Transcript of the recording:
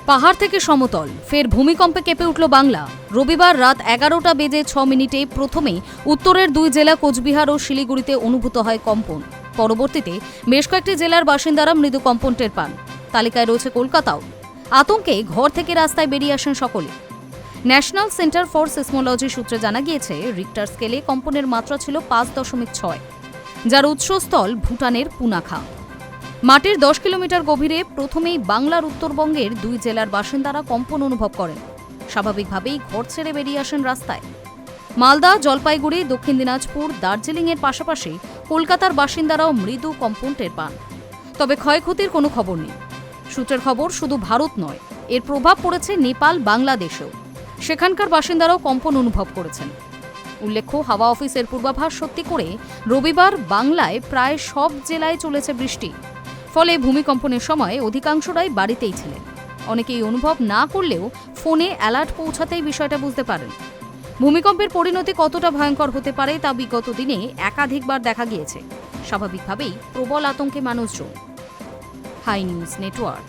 পাহাড় থেকে সমতল ফের ভূমিকম্পে কেঁপে উঠল বাংলা। রবিবার রাত 11:06 প্রথমে উত্তরের দুই জেলা কোচবিহার ও শিলিগুড়িতে অনুভূত হয় কম্পন। পরবর্তীতে বেশ কয়েকটি জেলার বাসিন্দারা মৃদু কম্পন টের পান। তালিকায় রয়েছে কলকাতাও। আতঙ্কে ঘর থেকে রাস্তায় বেরিয়ে আসেন সকলে। ন্যাশনাল সেন্টার ফর সিসমোলজি সূত্রে জানা গিয়েছে, রিক্টার স্কেলে কম্পনের মাত্রা ছিল 5.6, যার উৎসস্থল ভুটানের পুনাখা। মাটির 10 কিলোমিটার গভীরে প্রথমেই বাংলার উত্তরবঙ্গের দুই জেলার বাসিন্দারা কম্পন অনুভব করেন। স্বাভাবিকভাবেই ঘর ছেড়ে বেরিয়ে আসেন রাস্তায়। মালদা, জলপাইগুড়ি, দক্ষিণ দিনাজপুর, দার্জিলিংয়ের পাশাপাশি কলকাতার বাসিন্দারাও মৃদু কম্পন টের পান। তবে ক্ষয়ক্ষতির কোনো খবর নেই। সূত্রের খবর, শুধু ভারত নয়, এর প্রভাব পড়েছে নেপাল, বাংলাদেশেও। সেখানকার বাসিন্দারাও কম্পন অনুভব করেছেন। উল্লেখ্য, হাওয়া অফিসের পূর্বাভাস সত্যি করে রবিবার বাংলায় প্রায় সব জেলায় চলেছে বৃষ্টি। ফলে ভূমিকম্পনের সময় অধিকাংশরাই বাড়িতেই ছিলেন। অনেকেই অনুভব না করলেও ফোনে অ্যালার্ট পৌঁছাতেই বিষয়টা বুঝতে পারেন। ভূমিকম্পের পরিণতি কতটা ভয়ঙ্কর হতে পারে তা বিগত দিনে একাধিকবার দেখা গিয়েছে। স্বাভাবিকভাবেই প্রবল আতঙ্কে মানুষজন। Hi news network.